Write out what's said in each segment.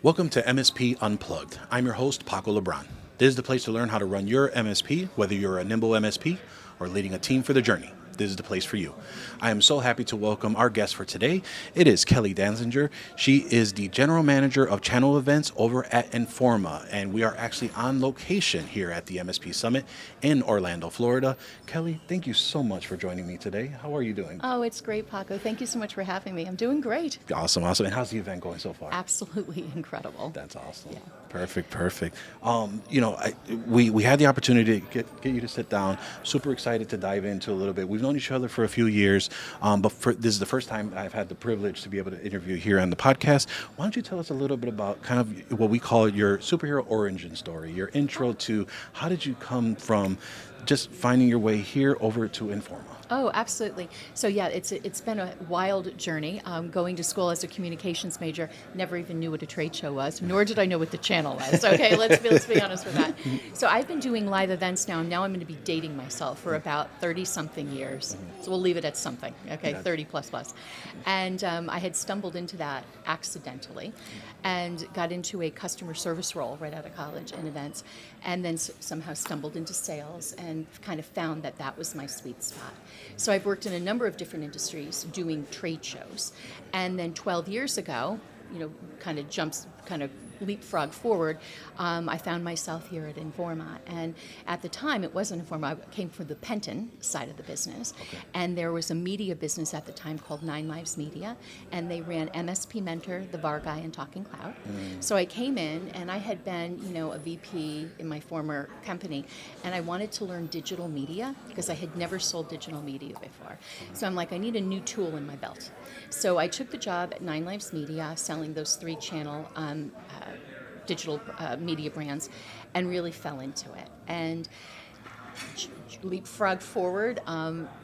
Welcome to MSP Unplugged. I'm your host, Paco Lebron. This is the place to learn how to run your MSP, whether you're a nimble MSP or leading a team for the journey. This is the place for you. I am so happy to welcome our guest for today. It is Kelly Danziger. She is the General Manager of Channel Events over at Informa, and we are actually on location here at the MSP Summit in Orlando, Florida. Kelly, thank you so much for joining me today. How are you doing? Oh, it's great, Paco. Thank you so much for having me. I'm doing great. Awesome, awesome. And how's the event going so far? Absolutely incredible. That's awesome. Yeah. Perfect. We had the opportunity to get you to sit down. Super excited to dive into a little bit. We've known each other for a few years, but this is the first time I've had the privilege to be able to interview here on the podcast. Why don't you tell us a little bit about kind of what we call your superhero origin story, your intro to how did you come from just finding your way here over to Informa? Oh, absolutely. So yeah, it's been a wild journey. Going to school as a communications major, never even knew what a trade show was, nor did I know what the channel was. Okay, let's be honest with that. So I've been doing live events now. Now I'm going to be dating myself for about 30-something years. So we'll leave it at something. Okay, 30 plus. And I had stumbled into that accidentally, and got into a customer service role right out of college in events, and then somehow stumbled into sales and kind of found that was my sweet spot. So I've worked in a number of different industries doing trade shows. And then 12 years ago, kind of leapfrog forward, I found myself here at Informa. And at the time, it wasn't Informa. I came from the Penton side of the business. Okay. And there was a media business at the time called 9 Lives Media. And they ran MSP Mentor, The VAR Guy, and Talking Cloud. So I came in, and I had been, a VP in my former company. And I wanted to learn digital media because I had never sold digital media before. So I'm like, I need a new tool in my belt. So I took the job at 9 Lives Media, selling those 3-channel digital media brands, and really fell into it. And leapfrog forward,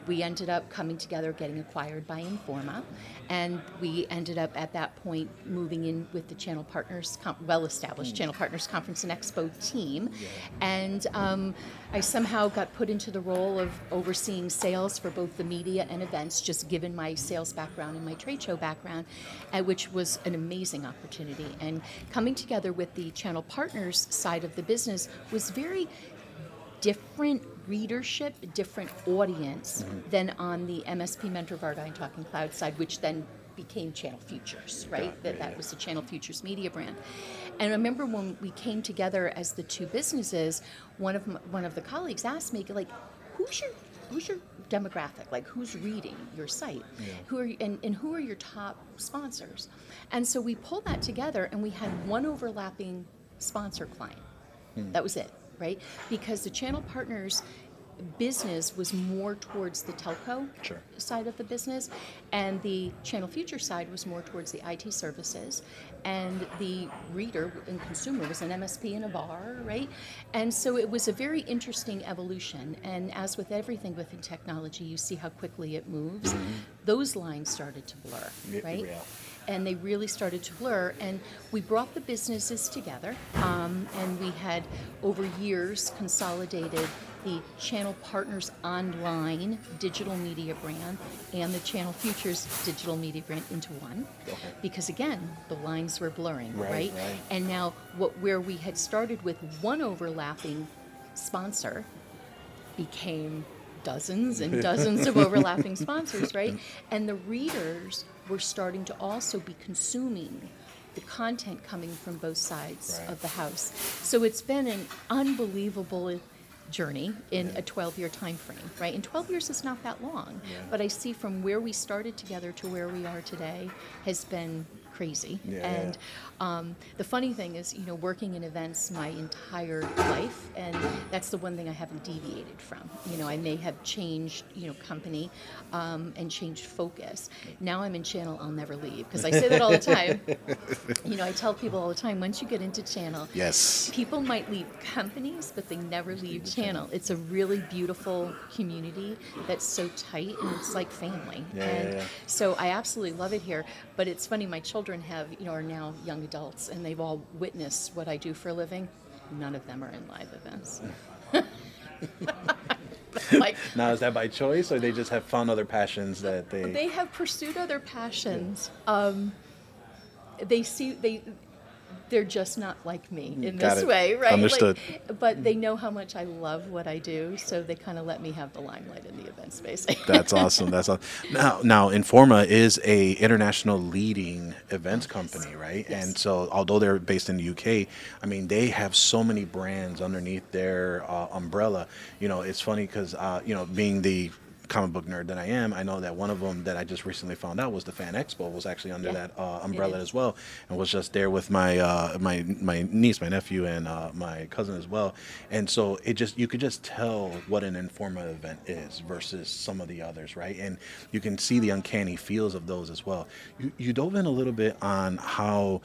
we ended up coming together, getting acquired by Informa, and we ended up at that point moving in with the Channel Partners, well-established Channel Partners Conference and Expo team, and I somehow got put into the role of overseeing sales for both the media and events, just given my sales background and my trade show background, which was an amazing opportunity. And coming together with the Channel Partners side of the business was very different readership, different audience than on the MSP Mentor, VAR Guy, and Talking Cloud side, which then became Channel Futures, right? That was the Channel Futures media brand. And I remember when we came together as the two businesses, one of the colleagues asked me, like, who's your demographic? Like, who's reading your site? Yeah. Who are your top sponsors? And so we pulled that together, and we had one overlapping sponsor client. That was it. Right? Because the Channel Partners business was more towards the telco side of the business, and the Channel Future side was more towards the IT services, and the reader and consumer was an MSP and a VAR, right? And so it was a very interesting evolution, and as with everything within technology, you see how quickly it moves. Those lines started to blur, right? Yeah. And they really started to blur, and we brought the businesses together, and we had over years consolidated the Channel Partners online digital media brand and the Channel Futures digital media brand into one, because again, the lines were blurring, right? And now where we had started with one overlapping sponsor became dozens and dozens of overlapping sponsors, right? And the readers were starting to also be consuming the content coming from both sides of the house. So it's been an unbelievable journey in a 12-year time frame, right? And 12 years is not that long, but I see from where we started together to where we are today has been crazy. And the funny thing is, working in events my entire life, and that's the one thing I haven't deviated from. I may have changed, company and changed focus. Now I'm in channel, I'll never leave, because I say that all the time. I tell people all the time, once you get into channel, people might leave companies, but they never leave channel. It's a really beautiful community that's so tight, and it's like family. So I absolutely love it here. But it's funny, my children are now young adults, and they've all witnessed what I do for a living. None of them are in live events. Now, is that by choice, or they just have found other passions that they have pursued other passions. they're just not like me in Got this it. way, right? Understood. But they know how much I love what I do, so they kind of let me have the limelight in the event space. That's awesome. That's awesome. Now, Informa is a international leading events company, right? Yes. And so, although they're based in the UK, I mean, they have so many brands underneath their umbrella. You know, it's funny because being the comic book nerd that I am, I know that one of them that I just recently found out was the Fan Expo was actually under that umbrella as well, and was just there with my my niece, my nephew, and my cousin as well. And so you could just tell what an Informa event is versus some of the others, right? And you can see the uncanny feels of those as well. You dove in a little bit on how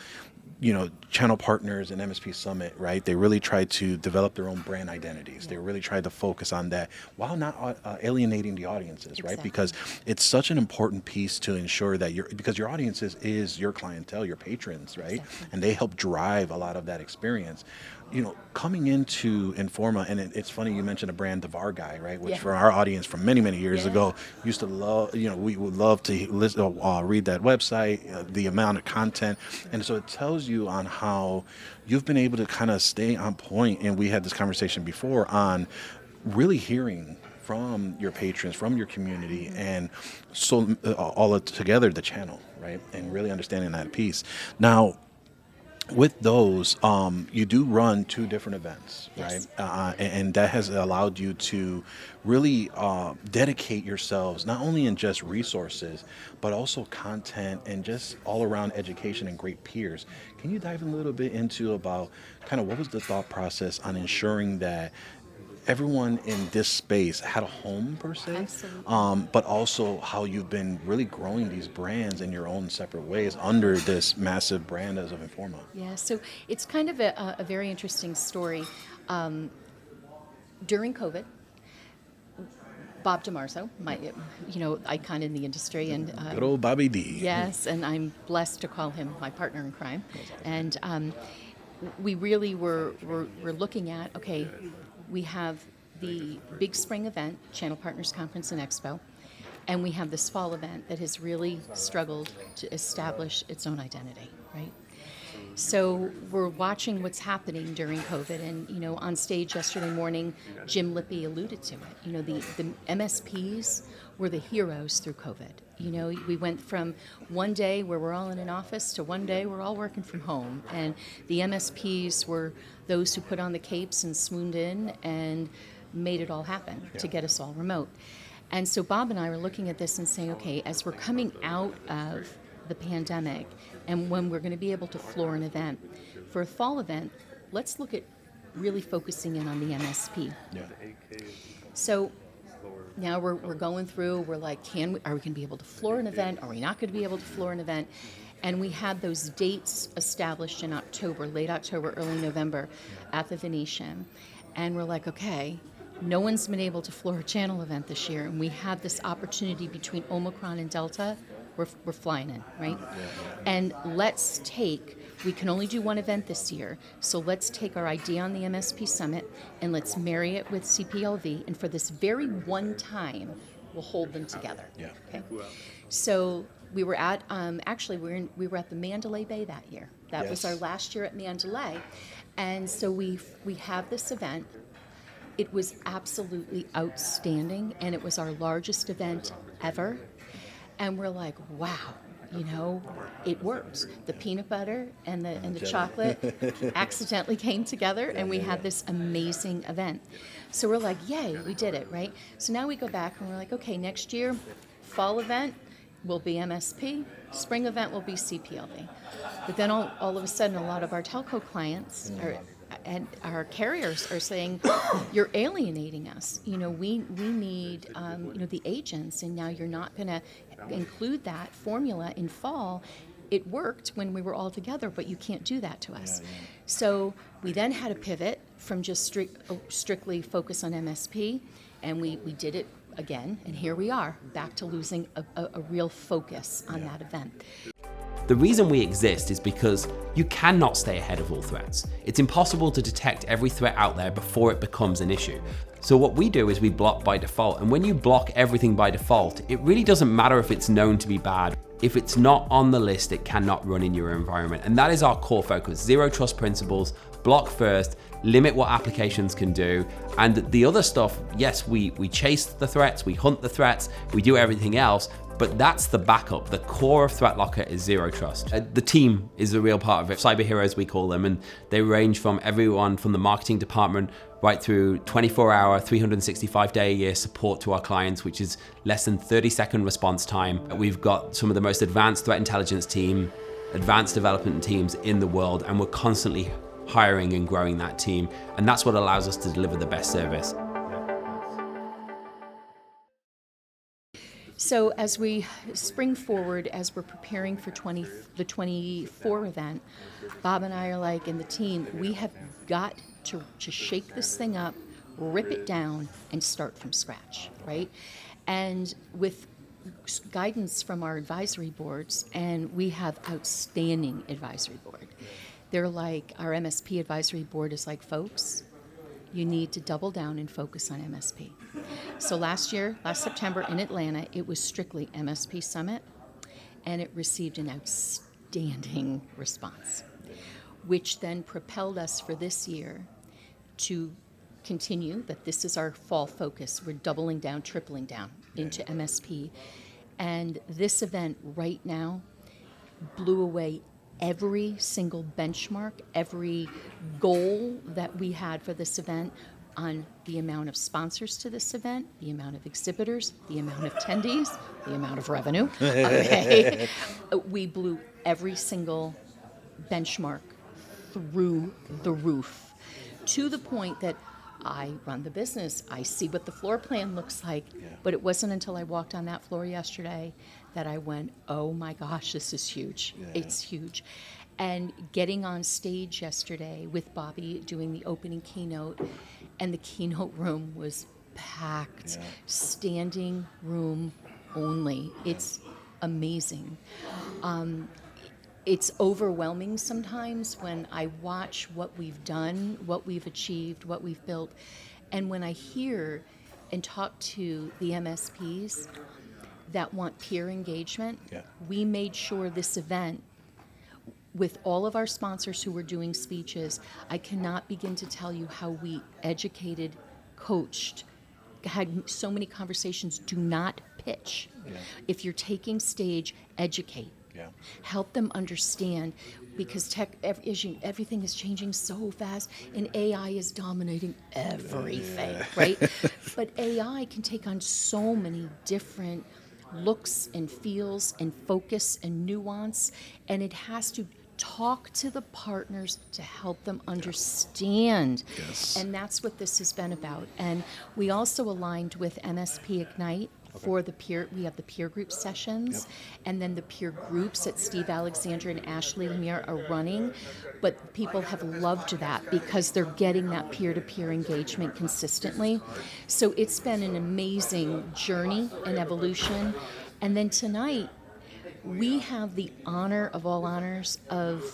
channel partners and MSP Summit, right? They really try to develop their own brand identities. They really try to focus on that while not alienating the audiences, right? Because it's such an important piece to ensure that because your audiences is your clientele, your patrons, right? Exactly. And they help drive a lot of that experience. Coming into Informa, and it's funny you mentioned a brand, the VAR Guy, right? Which for our audience from many, many years ago used to love, we would love to read that website, the amount of content. And so it tells you on how you've been able to kind of stay on point. And we had this conversation before on really hearing from your patrons, from your community, and so all together the channel, right? And really understanding that piece. Now, with those, you do run 2 different events, Yes. right? And that has allowed you to really dedicate yourselves not only in just resources, but also content and just all around education and great peers. Can you dive a little bit into about kind of what was the thought process on ensuring that everyone in this space had a home per se, Absolutely. but also how you've been really growing these brands in your own separate ways under this massive brand as of Informa. Yeah, so it's kind of a very interesting story. During COVID, Bob DeMarzo, my icon in the industry, and Good old Bobby D. yes, and I'm blessed to call him my partner in crime. And we really were looking at, okay, we have the big spring event, Channel Partners Conference and Expo, and we have this fall event that has really struggled to establish its own identity, right? So we're watching what's happening during COVID, and on stage yesterday morning, Jim Lippy alluded to it. The MSPs were the heroes through COVID. We went from one day where we're all in an office to one day we're all working from home, and the MSPs were those who put on the capes and swooned in and made it all happen to get us all remote. And so Bob and I were looking at this and saying, okay, as we're coming out of the pandemic and when we're going to be able to floor an event, for a fall event, let's look at really focusing in on the MSP. Yeah. So now we're going through, we're like, are we going to be able to floor an event? Are we not going to be able to floor an event? And we had those dates established in October, late October, early November at the Venetian. And we're like, okay, no one's been able to floor a channel event this year. And we had this opportunity between Omicron and Delta. We're flying in, right? And we can only do one event this year. So let's take our idea on the MSP Summit and let's marry it with CPLV. And for this very one time, we'll hold them together. Yeah. Okay. So we were at we were at the Mandalay Bay that year. That was our last year at Mandalay, and so we have this event. It was absolutely outstanding, and it was our largest event ever. And we're like, wow, it worked. The peanut butter and the chocolate accidentally came together, and we had this amazing event. So we're like, yay, we did it, right? So now we go back and we're like, okay, next year, fall event will be MSP, spring event will be CPLV. But then all of a sudden, a lot of our telco clients and our carriers are saying, you're alienating us. We need, the agents, and now you're not going to include that formula in fall. It worked when we were all together, but you can't do that to us. So we then had to pivot from just strictly focus on MSP, and we did it again, and here we are, back to losing a real focus on that event. The reason we exist is because you cannot stay ahead of all threats. It's impossible to detect every threat out there before it becomes an issue. So what we do is we block by default, and when you block everything by default, it really doesn't matter if it's known to be bad. If it's not on the list, it cannot run in your environment. And that is our core focus. Zero trust principles, block first, limit what applications can do. And the other stuff, yes, we chase the threats, we hunt the threats, we do everything else, but that's the backup. The core of ThreatLocker is zero trust. The team is the real part of it. Cyber heroes, we call them, and they range from everyone from the marketing department right through 24-hour, 365-day-a-year support to our clients, which is less than 30-second response time. We've got some of the most advanced threat intelligence team, advanced development teams in the world, and we're constantly hiring and growing that team. And that's what allows us to deliver the best service. So as we spring forward, as we're preparing for the 24 event, Bob and I are like, and the team, we have got to shake this thing up, rip it down, and start from scratch, right? And with guidance from our advisory boards, and we have outstanding advisory board. They're like, our MSP advisory board is like, folks, you need to double down and focus on MSP. So last September in Atlanta, it was strictly MSP Summit, and it received an outstanding response, which then propelled us for this year to continue that this is our fall focus. We're doubling down, tripling down into MSP. And this event right now blew away every single benchmark, every goal that we had for this event on the amount of sponsors to this event, the amount of exhibitors, the amount of attendees, the amount of revenue. Okay. We blew every single benchmark through the roof, to the point that I run the business. I see what the floor plan looks like, but it wasn't until I walked on that floor yesterday that I went, oh my gosh, this is huge. Yeah. It's huge. And getting on stage yesterday with Bobby doing the opening keynote, and the keynote room was packed, standing room only. It's amazing. It's overwhelming sometimes when I watch what we've done, what we've achieved, what we've built, and when I hear and talk to the MSPs that want peer engagement. We made sure this event, with all of our sponsors who were doing speeches, I cannot begin to tell you how we educated, coached, had so many conversations. Do not pitch. If you're taking stage, educate. Help them understand, because everything is changing so fast, and AI is dominating everything, right? But AI can take on so many different looks and feels and focus and nuance, and it has to talk to the partners to help them understand. And that's what this has been about. And we also aligned with MSP Ignite for the peer. We have the peer group sessions, and then the peer groups that Steve Alexander and Ashley Lemire are running. But people have loved that because they're getting that peer-to-peer engagement consistently. So it's been an amazing journey and evolution. And then tonight, we have the honor of all honors of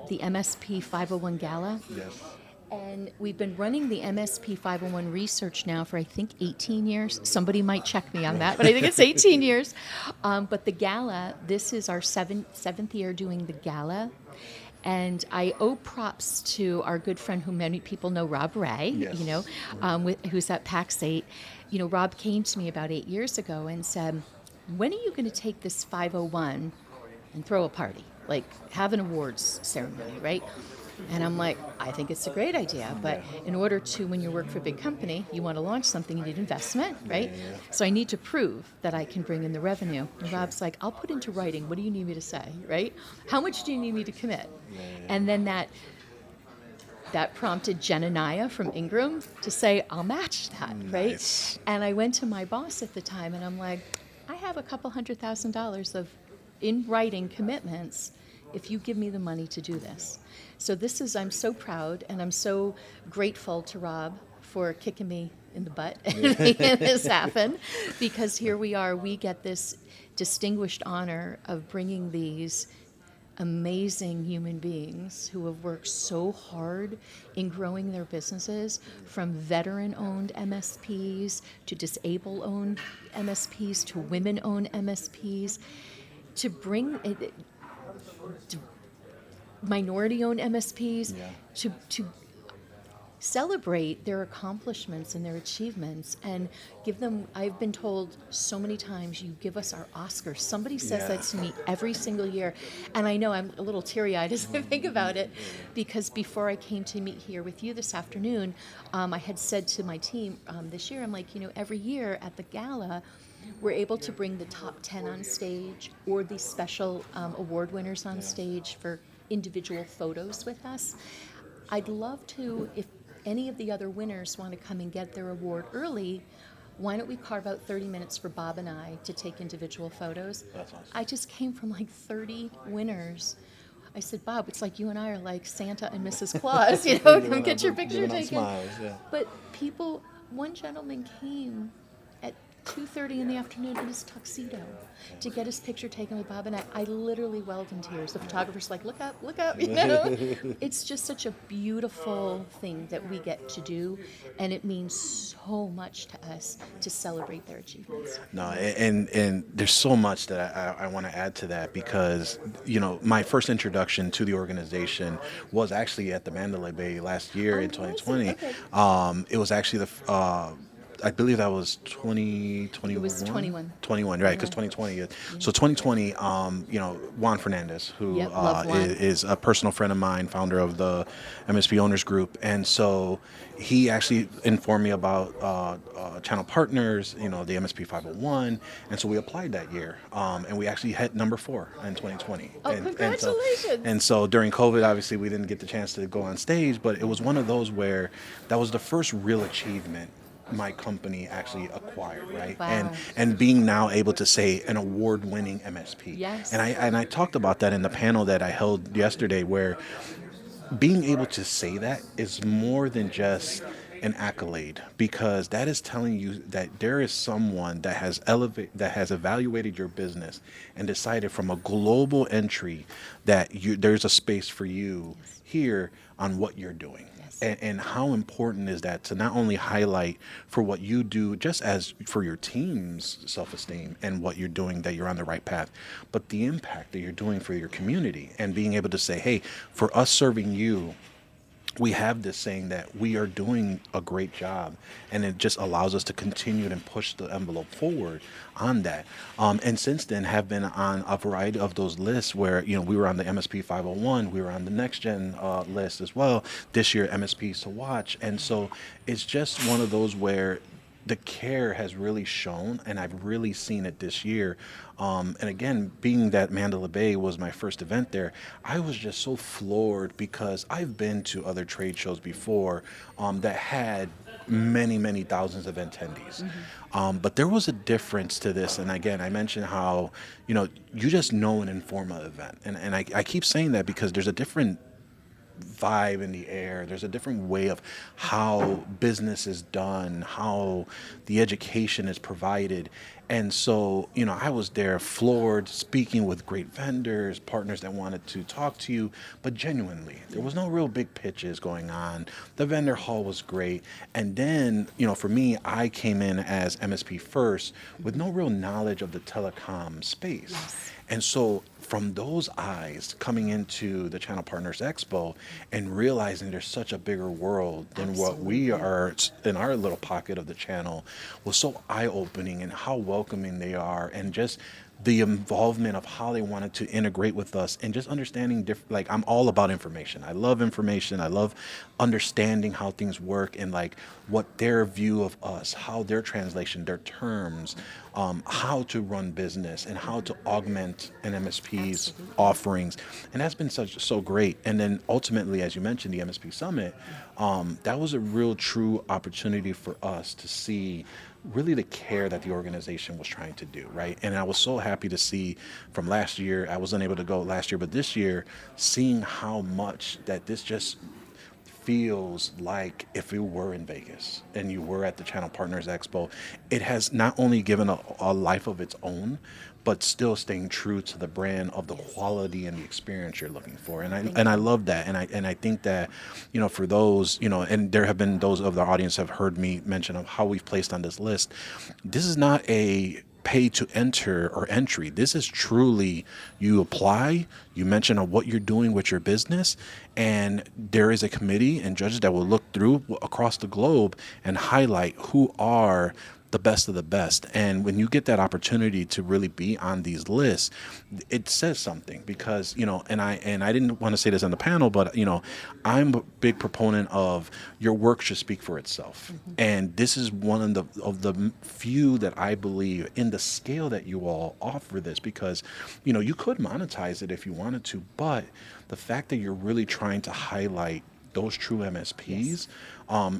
the MSP 501 Gala. And we've been running the MSP 501 research now for, I think, 18 years. Somebody might check me on that, but I think it's 18 years. But the gala, this is our seventh year doing the gala. And I owe props to our good friend who many people know, Rob Ray, who's at PAX 8. You know, Rob came to me about 8 years ago and said, when are you going to take this 501 and throw a party? Like, have an awards ceremony, right? And I'm like, I think it's a great idea, but in order to, when you work for a big company, you want to launch something, you need investment, right? So I need to prove that I can bring in the revenue. And Rob's like, I'll put into writing, what do you need me to say, right? How much do you need me to commit? And then that prompted Jen and Naya from Ingram to say, I'll match that, right? And I went to my boss at the time, and I'm like, I have a couple $100,000 of in writing commitments if you give me the money to do this. So I'm so proud, and I'm so grateful to Rob for kicking me in the butt and making this happen, because here we are, we get this distinguished honor of bringing these amazing human beings who have worked so hard in growing their businesses, from veteran-owned MSPs to disabled-owned MSPs to women-owned MSPs, to bring to minority-owned MSPs to celebrate their accomplishments and their achievements and give them, I've been told so many times, you give us our Oscars. Somebody says that to me every single year. And I know I'm a little teary-eyed as I think about it, because before I came to meet here with you this afternoon, I had said to my team this year, I'm like, every year at the gala, we're able to bring the top 10 on stage or these special award winners on stage for individual photos with us. I'd love to, if any of the other winners want to come and get their award early, why don't we carve out 30 minutes for Bob and I to take individual photos? That's awesome. I just came from like 30 winners. I said, Bob, it's like you and I are like Santa and Mrs. Claus, come get your picture taken. Smiles, But people, one gentleman came at 2:30 in the afternoon in his tuxedo to get his picture taken with Bob and I. I literally welled in tears. The photographer's like, look up. It's just such a beautiful thing that we get to do, and it means so much to us to celebrate their achievements. No, and there's so much that I want to add to that, because, my first introduction to the organization was actually at the Mandalay Bay last year in 2020. Okay. It was actually I believe that was 2021. It was 21. 21, right? Because 2020. So 2020, Juan Fernandez, who love Juan. is a personal friend of mine, founder of the MSP Owners Group, and so he actually informed me about channel partners, the MSP 501, and so we applied that year, and we actually hit number 4 in 2020. Oh, congratulations! And so during COVID, obviously, we didn't get the chance to go on stage, but it was one of those where that was the first real achievement my company actually acquired, right? Wow. And being now able to say an award-winning MSP. Yes. And I talked about that in the panel that I held yesterday, where being able to say that is more than just an accolade, because that is telling you that there is someone that has evaluated your business and decided from a global entry that there's a space for you here on what you're doing. And how important is that to not only highlight for what you do, just as for your team's self-esteem and what you're doing, that you're on the right path, but the impact that you're doing for your community, and being able to say, hey, for us serving you, we have this saying that we are doing a great job, and it just allows us to continue and push the envelope forward on that. And since then have been on a variety of those lists where, we were on the MSP 501, we were on the Next Gen list as well. This year, MSPs to watch. And so it's just one of those where the care has really shown, and I've really seen it this year. And again, being that Mandalay Bay was my first event there, I was just so floored, because I've been to other trade shows before that had many, many thousands of attendees. But there was a difference to this. And again, I mentioned how, you just know an Informa event. And I keep saying that because there's a different vibe in the air. There's a different way of how business is done, how the education is provided. And so, I was there floored, speaking with great vendors, partners that wanted to talk to you, but genuinely, there was no real big pitches going on. The vendor hall was great. And then, for me, I came in as MSP first with no real knowledge of the telecom space. Yes. And so from those eyes coming into the Channel Partners Expo and realizing there's such a bigger world than what we are in our little pocket of the channel was so eye-opening, and how welcoming they are, and just the involvement of how they wanted to integrate with us, and just understanding I'm all about information. I love information. I love understanding how things work, and what their view of us, how their translation, their terms, how to run business, and how to augment an MSP's offerings. And that's been so great. And then ultimately, as you mentioned, the MSP Summit, that was a real true opportunity for us to see really the care that the organization was trying to do, right? And I was so happy to see from last year, I wasn't able to go last year, but this year, seeing how much that this just feels like if you were in Vegas and you were at the Channel Partners Expo. It has not only given a life of its own, but still staying true to the brand of the quality and the experience you're looking for. And I love that. And I think that, for those, and there have been those of the audience have heard me mention of how we've placed on this list. This is not a pay to enter or entry. This is truly, you apply, you mention on what you're doing with your business, and there is a committee and judges that will look through across the globe and highlight who are the best of the best. And when you get that opportunity to really be on these lists, it says something, because, and I didn't want to say this on the panel, but, I'm a big proponent of your work should speak for itself. Mm-hmm. And this is one of the few that I believe in the scale that you all offer this, because, you could monetize it if you wanted to, but the fact that you're really trying to highlight those true MSPs,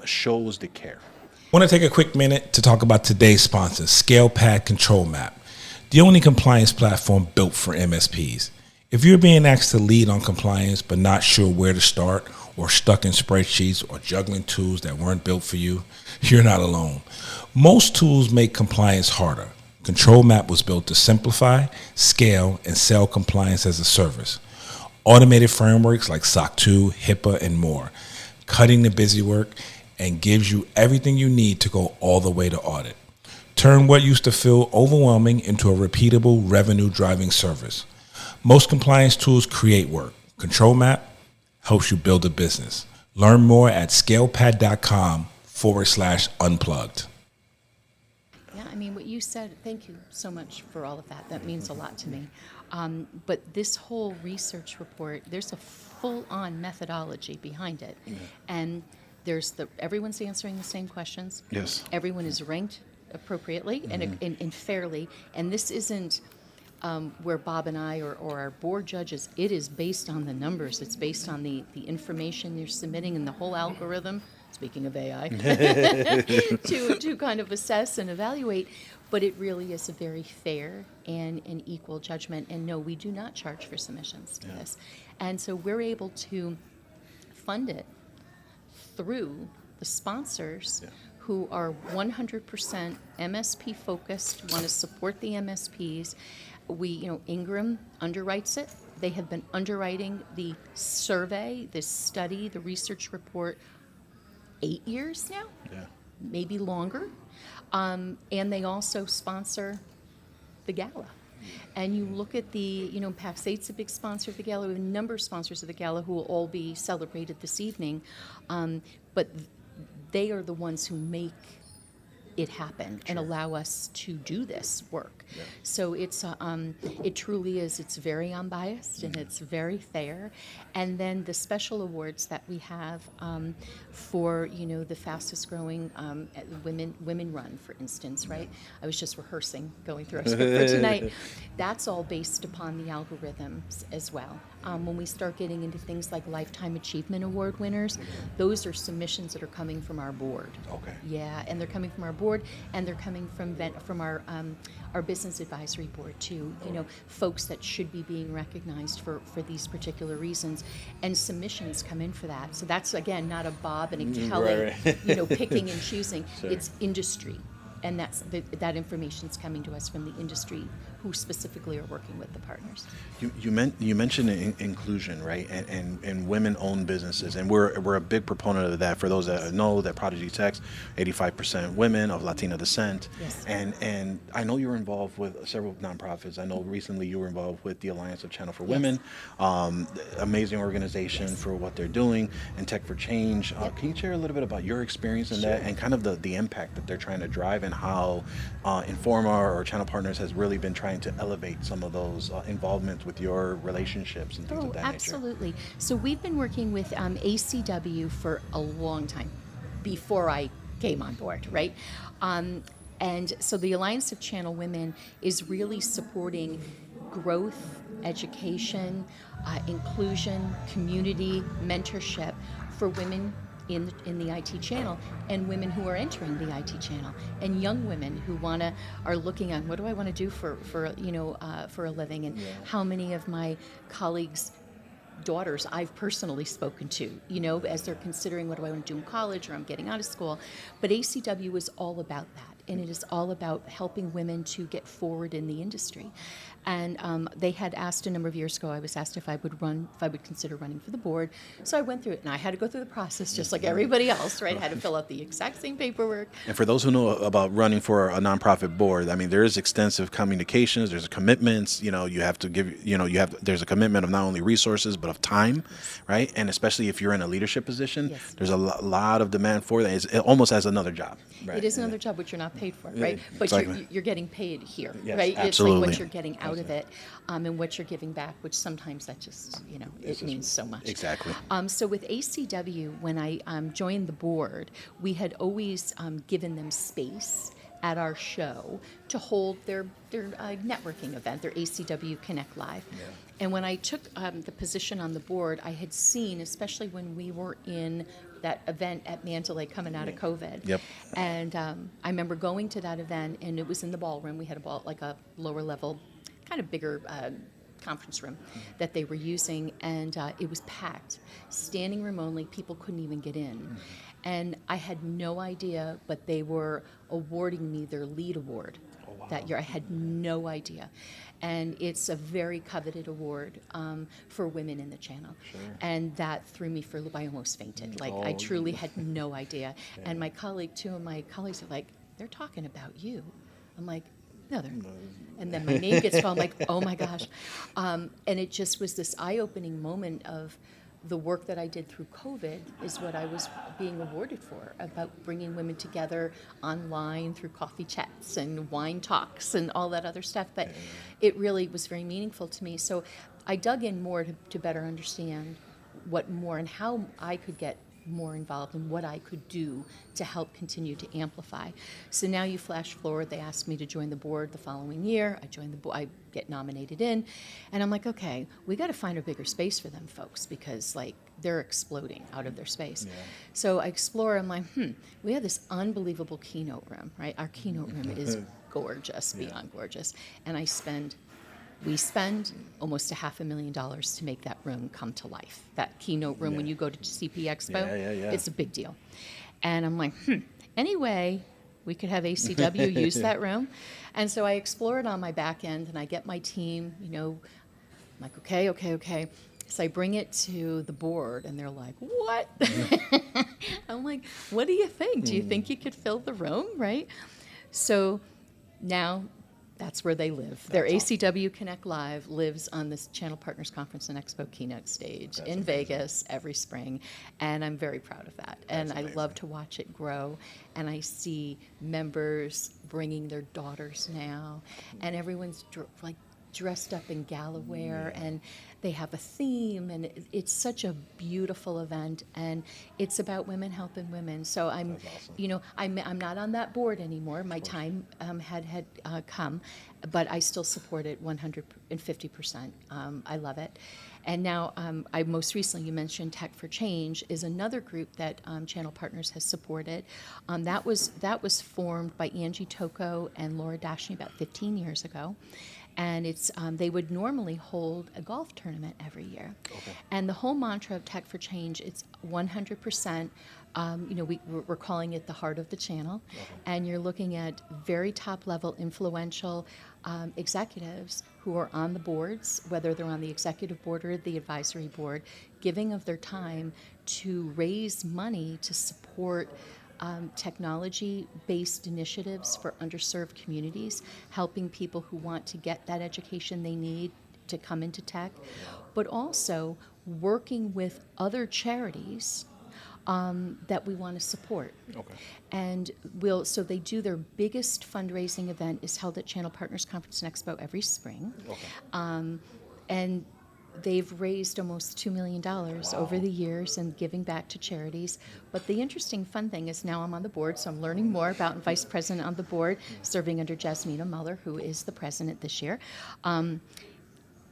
shows the care. I want to take a quick minute to talk about today's sponsor, ScalePad Control Map, the only compliance platform built for MSPs. If you're being asked to lead on compliance but not sure where to start, or stuck in spreadsheets or juggling tools that weren't built for you, you're not alone. Most tools make compliance harder. Control Map was built to simplify, scale, and sell compliance as a service. Automated frameworks like SOC 2, HIPAA, and more, cutting the busy work, and gives you everything you need to go all the way to audit. Turn what used to feel overwhelming into a repeatable revenue-driving service. Most compliance tools create work. Control Map helps you build a business. Learn more at scalepad.com/unplugged. Yeah, I mean, what you said, thank you so much for all of that. That means a lot to me. But this whole research report, there's a full-on methodology behind it. Mm-hmm. And everyone's answering the same questions. Yes. Everyone is ranked appropriately and fairly. And this isn't where Bob and I or our board judges, it is based on the numbers. It's based on the information you're submitting and the whole algorithm, speaking of AI, to kind of assess and evaluate. But it really is a very fair and an equal judgment. And no, we do not charge for submissions to this. And so we're able to fund it through the sponsors who are 100% MSP focused, want to support the MSPs. Ingram underwrites it. They have been underwriting the survey, the study, the research report 8 years now, maybe longer. And they also sponsor the gala. And you look at Pac 8's a big sponsor of the gala. We have a number of sponsors of the gala who will all be celebrated this evening. But they are the ones who make it happen and allow us to do this work. Yeah. So it truly is. It's very unbiased and it's very fair. And then the special awards that we have for the fastest growing women run, for instance, right? I was just rehearsing, going through our script for tonight. That's all based upon the algorithms as well. When we start getting into things like Lifetime Achievement Award winners, those are submissions that are coming from our board. Okay. Yeah, and they're coming from our board, and they're coming from our business advisory board too. Folks that should be being recognized for these particular reasons, and submissions come in for that. So that's again not a Bob and a Kelly, right. Picking and choosing. Sure. It's industry. And that information is coming to us from the industry who specifically are working with the partners. You mentioned inclusion, right? And women-owned businesses, and we're a big proponent of that. For those that know, that Prodigy Tech's 85% women of Latino descent. Yes. And I know you're involved with several nonprofits. I know recently you were involved with the Alliance of Channel for Women, amazing organization for what they're doing, and Tech for Change. Can you share a little bit about your experience in that and kind of the impact that they're trying to drive, and how Informa or Channel Partners has really been trying to elevate some of those involvements with your relationships and things of that nature? Absolutely. So we've been working with ACW for a long time, before I came on board, right? And so the Alliance of Channel Women is really supporting growth, education, inclusion, community, mentorship for women in the IT channel, and women who are entering the IT channel, and young women who are looking at, what do I want to do for a living, and how many of my colleagues' daughters I've personally spoken to, as they're considering, what do I want to do in college, or I'm getting out of school. But ACW is all about that. and it is all about helping women to get forward in the industry. And they had asked a number of years ago, I was asked if I would consider running for the board. So I went through it, and I had to go through the process just like everybody else, right? I had to fill out the exact same paperwork. And for those who know about running for a nonprofit board, I mean, there is extensive communications, there's commitments, you have to give, there's a commitment of not only resources, but of time, right? And especially if you're in a leadership position, Yes. there's a lot of demand for that. It's almost as another job. Right? It is another job which you're not paid for, right? But Exactly. you're getting paid here, Yes, right? It's absolutely. like what you're getting out of it, and what you're giving back, which sometimes that just, it means so much. Exactly. So with ACW, when I joined the board, we had always given them space at our show to hold their networking event, their ACW Connect Live. Yeah. And when I took the position on the board, I had seen, especially when we were in that event at Mandalay coming out of COVID. Yep. And I remember going to that event, and it was in the ballroom. We had a lower level, kind of bigger conference room that they were using, and it was packed, standing room only. People couldn't even get in. And I had no idea, but they were awarding me their lead award that year. I had no idea. And it's a very coveted award for women in the channel. Sure. And that threw me for a loop. I almost fainted. I truly had no idea. Yeah. And two of my colleagues are like, they're talking about you. I'm like, no, they're not. And then my name gets called. I'm like, oh my gosh. And it just was this eye-opening moment of the work that I did through COVID is what I was being awarded for, about bringing women together online through coffee chats and wine talks and all that other stuff. But it really was very meaningful to me. So I dug in more to better understand what more and how I could get more involved in what I could do to help continue to amplify. So now you flash forward, they asked me to join the board the following year. I joined the board, I get nominated in, and I'm like, okay, we got to find a bigger space for them folks, because they're exploding out of their space. Yeah. So I explore, I'm like, we have this unbelievable keynote room, right? Our keynote room is gorgeous, beyond gorgeous. And we spend almost $500,000 to make that room come to life. That keynote room, when you go to CP Expo, it's a big deal. And I'm like, anyway, we could have ACW use that room. And so I explore it on my back end, and I get my team, I'm like, okay. So I bring it to the board, and they're like, what? I'm like, what do you think? Do you think you could fill the room, right? So now that's where they live. Their ACW Connect Live lives on this Channel Partners Conference and Expo keynote stage in Vegas every spring, and I'm very proud of that. And I love to watch it grow, and I see members bringing their daughters now, and everyone's dressed up in gala wear, and they have a theme, and it's such a beautiful event, and it's about women helping women. So I'm, I'm not on that board anymore. My time had come, but I still support it 150%. I love it. And now, I most recently, you mentioned Tech for Change is another group that Channel Partners has supported. That was formed by Angie Tocco and Laura Dashney about 15 years ago. And it's they would normally hold a golf tournament every year. Okay. And the whole mantra of Tech for Change, it's 100%, we're calling it the heart of the channel. Okay. And you're looking at very top-level, influential executives who are on the boards, whether they're on the executive board or the advisory board, giving of their time to raise money to support technology-based initiatives for underserved communities, helping people who want to get that education they need to come into tech, but also working with other charities that we want to support. Okay. And so they do their biggest fundraising event is held at Channel Partners Conference and Expo every spring. Okay. And they've raised almost $2 million over the years and giving back to charities. But the interesting, fun thing is now I'm on the board, so I'm learning more about, and vice president on the board, serving under Jasmina Muller, who is the president this year,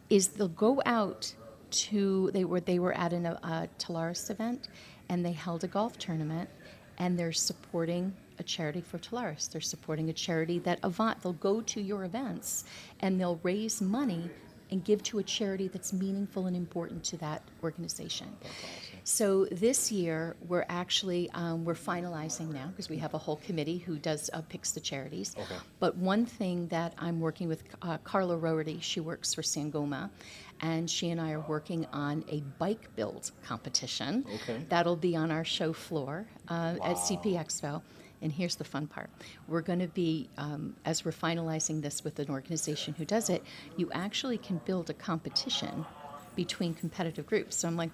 is they'll go out to, they were at a Talaris event, and they held a golf tournament, and they're supporting a charity for Talaris. They're supporting a charity that They'll go to your events, and they'll raise money and give to a charity that's meaningful and important to that organization. So this year, we're actually, we're finalizing now because we have a whole committee who does picks the charities. Okay. But one thing that I'm working with Carla Roherty, she works for Sangoma, and she and I are working on a bike build competition. Okay. That'll be on our show floor at CP Expo. And here's the fun part. We're going to be, as we're finalizing this with an organization who does it, you actually can build a competition between competitive groups. So I'm like,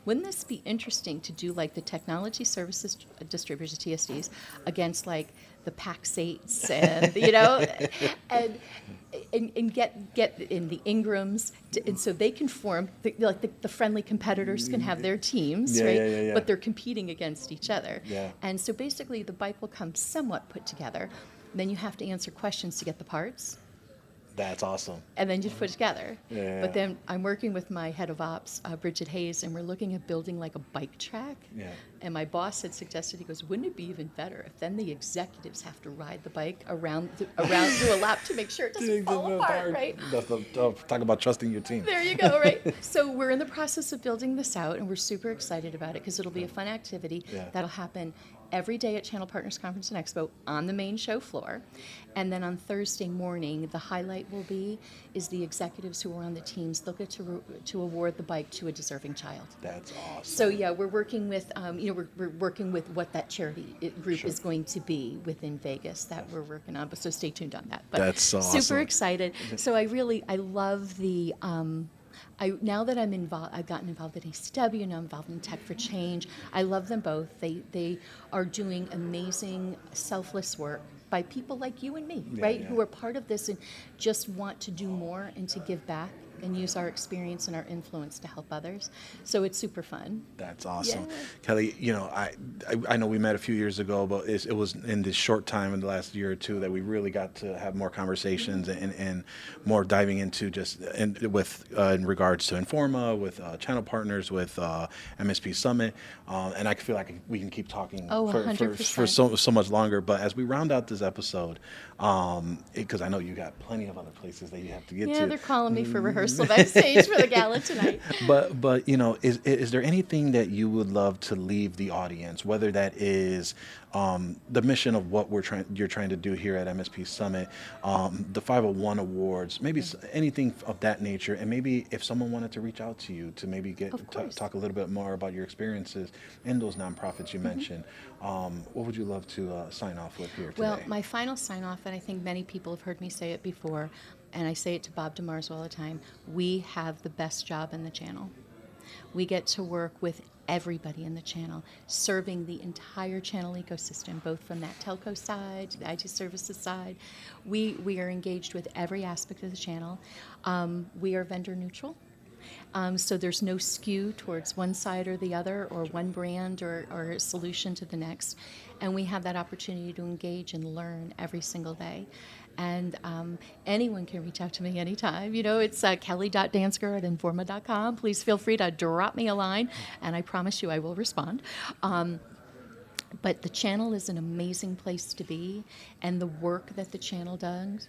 wouldn't this be interesting to do like the technology services distributors, the TSDs, against like the PAX8s and, you know, and get in the Ingrams, and so they can form, the friendly competitors can have their teams, right? Yeah. But they're competing against each other. Yeah. And so basically the bike will come somewhat put together. Then you have to answer questions to get the parts. That's awesome. And then just put it together. Yeah. But then I'm working with my head of ops, Bridget Hayes, and we're looking at building like a bike track. Yeah. And my boss had suggested, he goes, wouldn't it be even better if then the executives have to ride the bike around through a lap to make sure it doesn't fall apart, right? Talk about trusting your team. There you go, right? So we're in the process of building this out, and we're super excited about it because it'll be a fun activity that'll happen every day at Channel Partners Conference and Expo on the main show floor. And then on Thursday morning, the highlight will be is the executives who are on the teams, they'll get to award the bike to a deserving child. That's awesome. So yeah, we're working with, we're working with what that charity group is going to be within Vegas that we're working on. But so stay tuned on that. But that's so awesome. Super excited. So I love the, now that I'm involved, I've gotten involved in ACW, and I'm involved in Tech for Change. I love them both. They are doing amazing, selfless work by people like you and me, right? Who are part of this and just want to do more and to give back and use our experience and our influence to help others. So it's super fun. That's awesome. Yeah. Kelly, I know we met a few years ago, but it was in this short time in the last year or two that we really got to have more conversations and more diving into just in regards to Informa, with channel partners, with MSP Summit. And I feel like we can keep talking for so much longer. But as we round out this episode, because I know you got plenty of other places that you have to get to. Yeah, they're calling me for rehearsal backstage for the gala tonight. But is there anything that you would love to leave the audience, whether that is the mission of what you're trying to do here at MSP Summit, the 501 awards, maybe anything of that nature, and maybe if someone wanted to reach out to you to maybe talk a little bit more about your experiences in those nonprofits you mentioned, what would you love to sign off with here today? Well, my final sign off, and I think many people have heard me say it before, and I say it to Bob DeMars all the time, we have the best job in the channel. We get to work with everybody in the channel, serving the entire channel ecosystem, both from that telco side to the IT services side. We are engaged with every aspect of the channel. We are vendor neutral. So there's no skew towards one side or the other, or one brand or solution to the next. And we have that opportunity to engage and learn every single day. And anyone can reach out to me anytime. It's kelly.danziger@informa.com. Please feel free to drop me a line, and I promise you I will respond. But the channel is an amazing place to be, and the work that the channel does,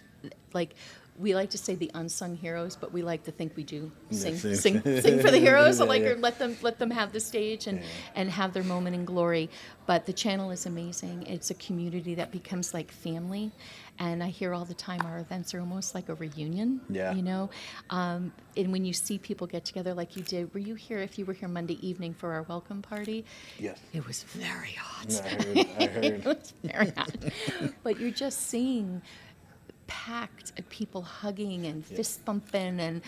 we like to say the unsung heroes, but we like to think we do sing for the heroes. So let them have the stage and have their moment in glory. But the channel is amazing. It's a community that becomes like family. And I hear all the time our events are almost like a reunion. Yeah. And when you see people get together like you did, were you here? If you were here Monday evening for our welcome party, yes, it was very hot. No, I heard. It was very hot. But you're just seeing packed people hugging and fist bumping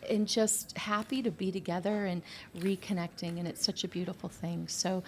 and just happy to be together and reconnecting, and it's such a beautiful thing. So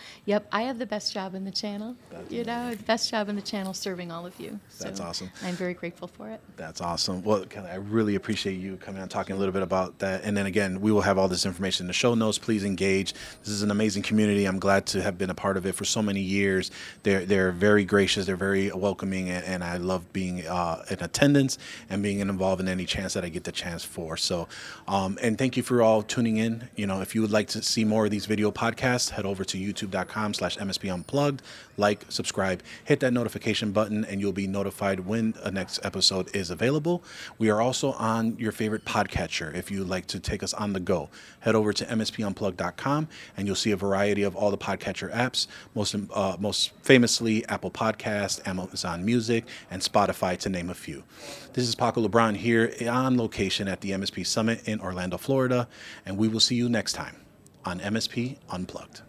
I have the best job in the channel. The best job in the channel serving all of you. That's awesome. I'm very grateful for it. That's awesome. Well, Kelly, I really appreciate you coming and talking a little bit about that. And then again, we will have all this information in the show notes. Please engage. This is an amazing community. I'm glad to have been a part of it for so many years. They're very gracious. They're very welcoming, and I love being in attendance and being involved in any chance that I get the chance for. So And thank you for all tuning in. If you would like to see more of these video podcasts, head over to youtube.com/MSP Unplugged. Like, subscribe, hit that notification button, and you'll be notified when a next episode is available. We are also on your favorite podcatcher. If you'd like to take us on the go, head over to MSPUnplugged.com, and you'll see a variety of all the podcatcher apps, most famously Apple Podcast, Amazon Music, and Spotify, to name a few. This is Paco Lebron here on location at the MSP Summit in Orlando, Florida, and we will see you next time on MSP Unplugged.